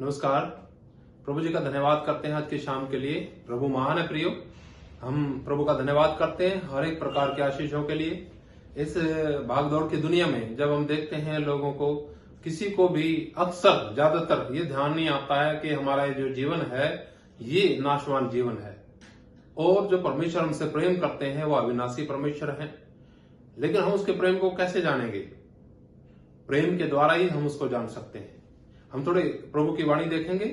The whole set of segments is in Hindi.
नमस्कार। प्रभु जी का धन्यवाद करते हैं आज की शाम के लिए। प्रभु महान है प्रियो। हम प्रभु का धन्यवाद करते हैं हर एक प्रकार के आशीषों के लिए। इस भागदौड़ की दुनिया में जब हम देखते हैं लोगों को, किसी को भी अक्सर ज्यादातर ये ध्यान नहीं आता है कि हमारा जो जीवन है ये नाशवान जीवन है और जो परमेश्वर हमसे प्रेम करते हैं वो अविनाशी परमेश्वर है। लेकिन हम उसके प्रेम को कैसे जानेंगे? प्रेम के द्वारा ही हम उसको जान सकते हैं। हम थोड़े प्रभु की वाणी देखेंगे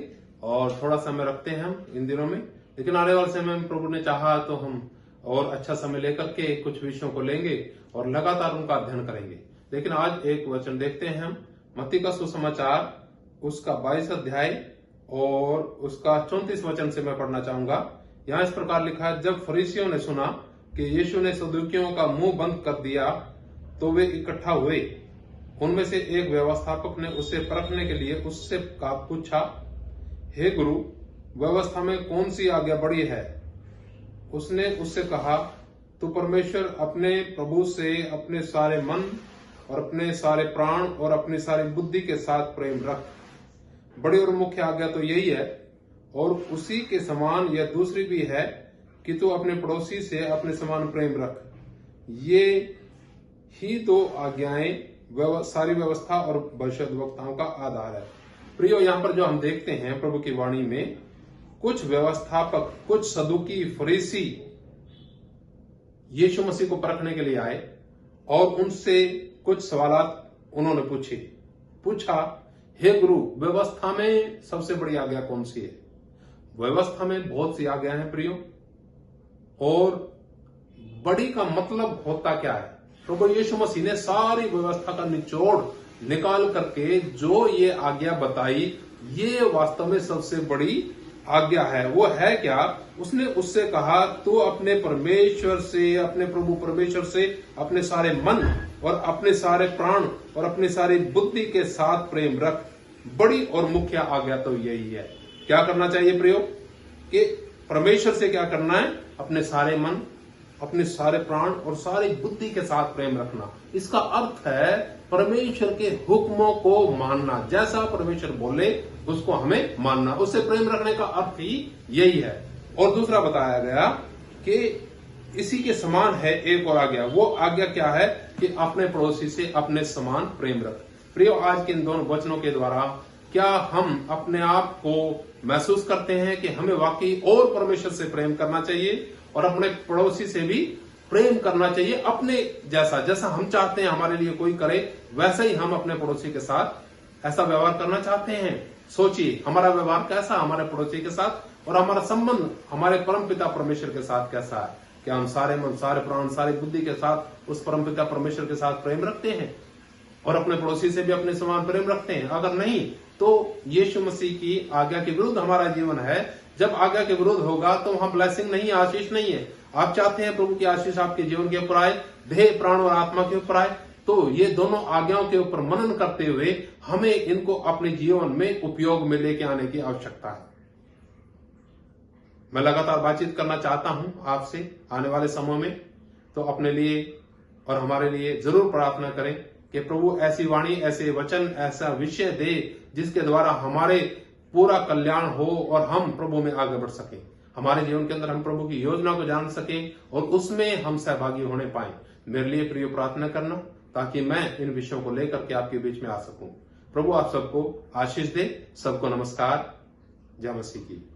और थोड़ा समय रखते हैं हम इन दिनों में, लेकिन आने वाले समय में प्रभु ने चाहा तो हम और अच्छा समय लेकर के कुछ विषयों को लेंगे और लगातार उनका अध्ययन करेंगे। लेकिन आज एक वचन देखते हैं हम, मत्ती का सुसमाचार उसका 22 अध्याय और उसका 34 वचन से मैं पढ़ना चाहूंगा। यहाँ इस प्रकार लिखा है, जब फरीसियों ने सुना कि यीशु ने सदूकियों का मुंह बंद कर दिया तो वे इकट्ठा हुए। उनमें से एक व्यवस्थापक ने उसे परखने के लिए उससे पूछा, हे गुरु, व्यवस्था में कौन सी आज्ञा बड़ी है? उसने उससे कहा, तू परमेश्वर अपने प्रभु से अपने सारे मन और अपने सारे प्राण और अपनी सारी बुद्धि के साथ प्रेम रख। बड़ी और मुख्य आज्ञा तो यही है, और उसी के समान यह दूसरी भी है कि तू अपने पड़ोसी से अपने समान प्रेम रख। ये ही दो आज्ञाएं सारी व्यवस्था और भविष्यद्वक्ताओं का आधार है। प्रियो, यहाँ पर जो हम देखते हैं प्रभु की वाणी में, कुछ व्यवस्थापक, कुछ सदुकी, फरीसी यीशु मसीह को परखने के लिए आए और उनसे कुछ सवालात उन्होंने पूछा, हे गुरु, व्यवस्था में सबसे बड़ी आज्ञा कौन सी है? व्यवस्था में बहुत सी आज्ञा है प्रियो, और बड़ी का मतलब होता क्या है? प्रभु यीशु मसीह ने सारी व्यवस्था का निचोड़ निकाल करके जो ये आज्ञा बताई, ये वास्तव में सबसे बड़ी आज्ञा है। वो है क्या? उसने उससे कहा, तू अपने परमेश्वर से, अपने प्रभु परमेश्वर से अपने सारे मन और अपने सारे प्राण और अपनी सारी बुद्धि के साथ प्रेम रख। बड़ी और मुख्य आज्ञा तो यही है। क्या करना चाहिए प्रियो? कि परमेश्वर से क्या करना है? अपने सारे मन, अपने सारे प्राण और सारी बुद्धि के साथ प्रेम रखना। इसका अर्थ है परमेश्वर के हुक्मों को मानना। जैसा परमेश्वर बोले उसको हमें मानना। उससे प्रेम रखने का अर्थ ही यही है। और दूसरा बताया गया कि इसी के समान है एक और आज्ञा। वो आज्ञा क्या है? कि अपने पड़ोसी से अपने समान प्रेम रख। प्रियो, आज के इन दोनों वचनों के द्वारा क्या हम अपने आप को महसूस करते हैं कि हमें वाकई और परमेश्वर से प्रेम करना चाहिए और अपने पड़ोसी से भी प्रेम करना चाहिए? अपने जैसा हम चाहते हैं हमारे लिए कोई करे, वैसा ही हम अपने पड़ोसी के साथ ऐसा व्यवहार करना चाहते हैं। सोचिए, हमारा व्यवहार कैसा हमारे पड़ोसी के साथ, और हमारा संबंध हमारे परमपिता परमेश्वर के साथ कैसा है? क्या हम सारे मन, सारे प्राण, सारी बुद्धि के साथ उस परमपिता परमेश्वर के साथ प्रेम रखते हैं और अपने पड़ोसी से भी अपने समान प्रेम रखते हैं? अगर नहीं तो यीशु मसीह की आज्ञा के विरुद्ध हमारा जीवन है। जब आज्ञा के विरुद्ध होगा तो हम ब्लेसिंग नहीं है, आशीष नहीं है। आप चाहते हैं प्रभु की आशीष आपके जीवन के ऊपर आए, देह, प्राण और आत्मा के ऊपर आए, तो ये दोनों आज्ञाओं के ऊपर मनन करते हुए हमें इनको अपने जीवन में उपयोग में लेके आने की आवश्यकता है। मैं लगातार बातचीत करना चाहता हूं आपसे आने वाले समय में, तो अपने लिए और हमारे लिए जरूर प्रार्थना करें कि प्रभु ऐसी वाणी, ऐसे वचन, ऐसा विषय दे जिसके द्वारा हमारे पूरा कल्याण हो और हम प्रभु में आगे बढ़ सकें। हमारे जीवन के अंदर हम प्रभु की योजना को जान सकें और उसमें हम सहभागी होने पाए। मेरे लिए प्रिय प्रार्थना करना, ताकि मैं इन विषयों को लेकर के आपके बीच में आ सकूं। प्रभु आप सबको आशीष दे। सबको नमस्कार। जय मसीह की।